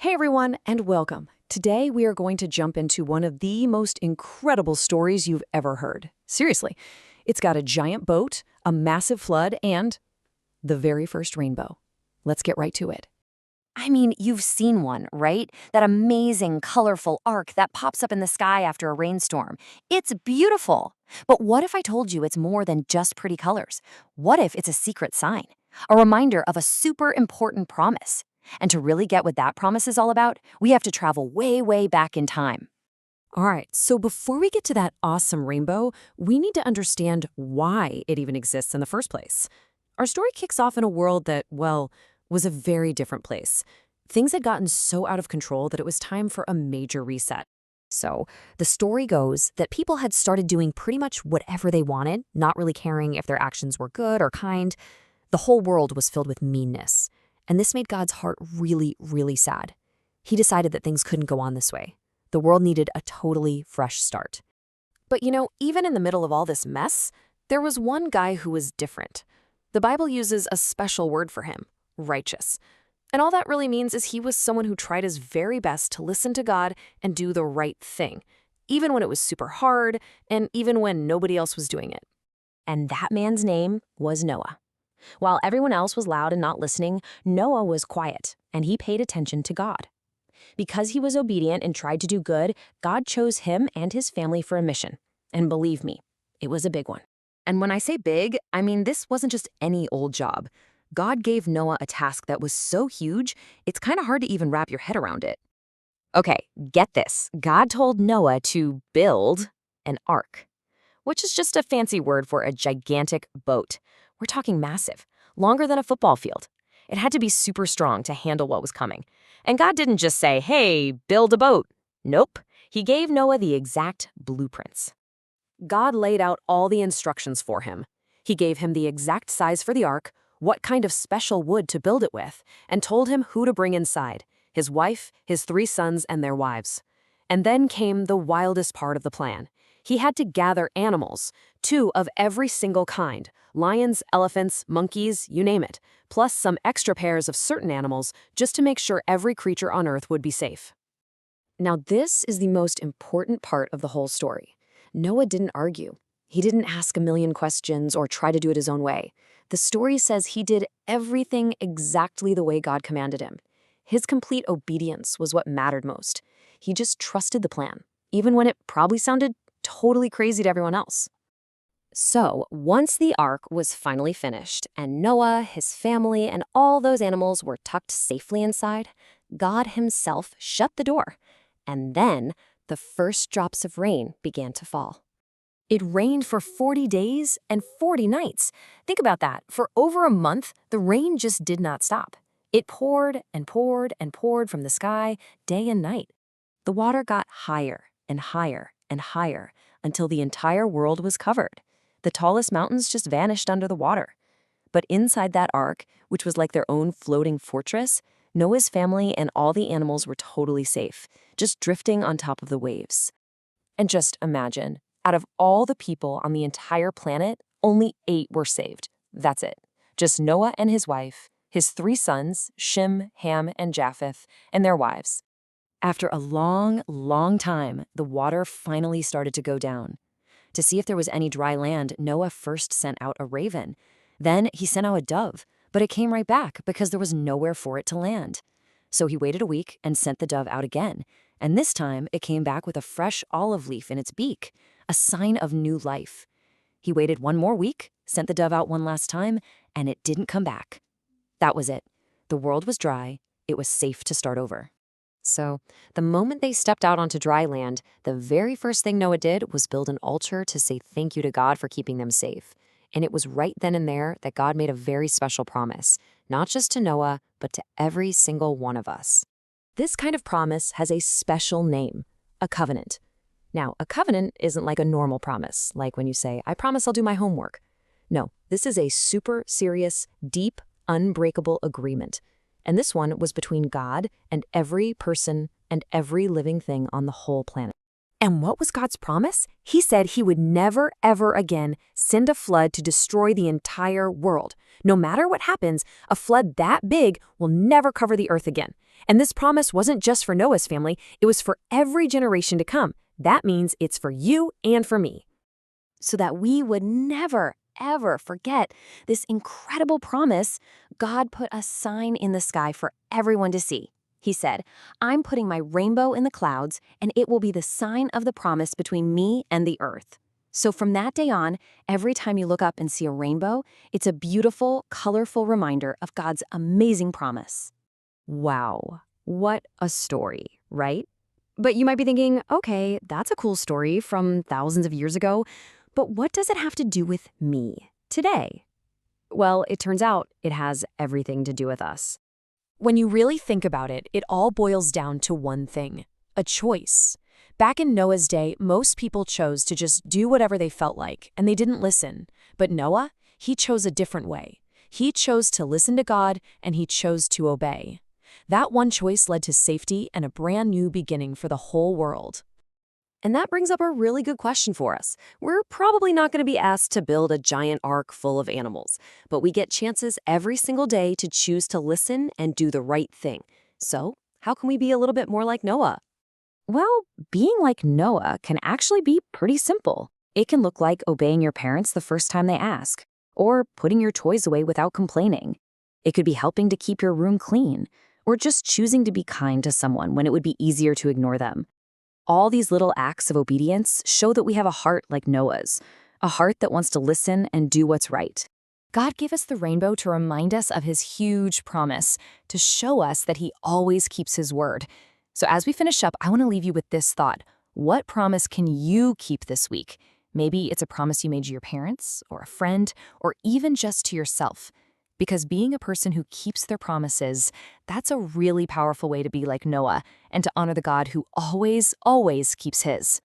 Hey everyone, and welcome. Today we are going to jump into one of the most incredible stories you've ever heard. Seriously, it's got a giant boat, a massive flood, and the very first rainbow. Let's get right to it. I mean, you've seen one, right? That amazing, colorful arc that pops up in the sky after a rainstorm. It's beautiful. But what if I told you it's more than just pretty colors? What if it's a secret sign? A reminder of a super important promise. And to really get what that promise is all about, we have to travel way, way back in time. All right, so before we get to that awesome rainbow, we need to understand why it even exists in the first place. Our story kicks off in a world that, well, was a very different place. Things had gotten so out of control that it was time for a major reset. So, the story goes that people had started doing pretty much whatever they wanted, not really caring if their actions were good or kind. The whole world was filled with meanness. And this made God's heart really, really sad. He decided that things couldn't go on this way. The world needed a totally fresh start. But even in the middle of all this mess, there was one guy who was different. The Bible uses a special word for him, righteous. And all that really means is he was someone who tried his very best to listen to God and do the right thing, even when it was super hard and even when nobody else was doing it. And that man's name was Noah. While everyone else was loud and not listening, Noah was quiet, and he paid attention to God. Because he was obedient and tried to do good, God chose him and his family for a mission. And believe me, it was a big one. And when I say big, I mean this wasn't just any old job. God gave Noah a task that was so huge, it's kind of hard to even wrap your head around it. Okay, get this. God told Noah to build an ark, which is just a fancy word for a gigantic boat. We're talking massive, longer than a football field. It had to be super strong to handle what was coming. And God didn't just say, hey, build a boat. Nope. He gave Noah the exact blueprints. God laid out all the instructions for him. He gave him the exact size for the ark, what kind of special wood to build it with, and told him who to bring inside, his wife, his 3 sons, and their wives. And then came the wildest part of the plan. He had to gather animals, 2 of every single kind, lions, elephants, monkeys, you name it, plus some extra pairs of certain animals just to make sure every creature on Earth would be safe. Now this is the most important part of the whole story. Noah didn't argue. He didn't ask a million questions or try to do it his own way. The story says he did everything exactly the way God commanded him. His complete obedience was what mattered most. He just trusted the plan, even when it probably sounded totally crazy to everyone else. So, once the ark was finally finished, and Noah, his family, and all those animals were tucked safely inside, God himself shut the door. And then, the first drops of rain began to fall. It rained for 40 days and 40 nights. Think about that. For over a month, the rain just did not stop. It poured and poured and poured from the sky, day and night. The water got higher and higher and higher until the entire world was covered. The tallest mountains just vanished under the water. But inside that ark, which was like their own floating fortress, Noah's family and all the animals were totally safe, just drifting on top of the waves. And just imagine, out of all the people on the entire planet, only 8 were saved. That's it. Just Noah and his wife, his 3 sons, Shem, Ham, and Japheth, and their wives. After a long, long time, the water finally started to go down. To see if there was any dry land, Noah first sent out a raven. Then he sent out a dove, but it came right back because there was nowhere for it to land. So he waited a week and sent the dove out again. And this time, it came back with a fresh olive leaf in its beak, a sign of new life. He waited 1 more week, sent the dove out one last time, and it didn't come back. That was it. The world was dry. It was safe to start over. So, the moment they stepped out onto dry land, the very first thing Noah did was build an altar to say thank you to God for keeping them safe. And it was right then and there that God made a very special promise, not just to Noah, but to every single one of us. This kind of promise has a special name, a covenant. Now, a covenant isn't like a normal promise, like when you say, I promise I'll do my homework. No, this is a super serious, deep, unbreakable agreement. And this one was between God and every person and every living thing on the whole planet. And what was God's promise? He said he would never, ever again send a flood to destroy the entire world. No matter what happens, a flood that big will never cover the earth again. And this promise wasn't just for Noah's family, it was for every generation to come. That means it's for you and for me. So that we would never, ever forget this incredible promise, God put a sign in the sky for everyone to see. He said, "I'm putting my rainbow in the clouds, and it will be the sign of the promise between me and the earth." So from that day on, every time you look up and see a rainbow, it's a beautiful, colorful reminder of God's amazing promise. Wow, what a story, right? But you might be thinking, okay, that's a cool story from thousands of years ago, but what does it have to do with me today? Well, it turns out it has everything to do with us. When you really think about it, it all boils down to one thing: a choice. Back in Noah's day, most people chose to just do whatever they felt like, and they didn't listen. But Noah, he chose a different way. He chose to listen to God, and he chose to obey. That one choice led to safety and a brand new beginning for the whole world. And that brings up a really good question for us. We're probably not going to be asked to build a giant ark full of animals, but we get chances every single day to choose to listen and do the right thing. So, how can we be a little bit more like Noah? Well, being like Noah can actually be pretty simple. It can look like obeying your parents the first time they ask, or putting your toys away without complaining. It could be helping to keep your room clean, or just choosing to be kind to someone when it would be easier to ignore them. All these little acts of obedience show that we have a heart like Noah's, a heart that wants to listen and do what's right. God gave us the rainbow to remind us of his huge promise, to show us that he always keeps his word. So as we finish up, I want to leave you with this thought. What promise can you keep this week? Maybe it's a promise you made to your parents, or a friend, or even just to yourself. Because being a person who keeps their promises, that's a really powerful way to be like Noah and to honor the God who always, always keeps his.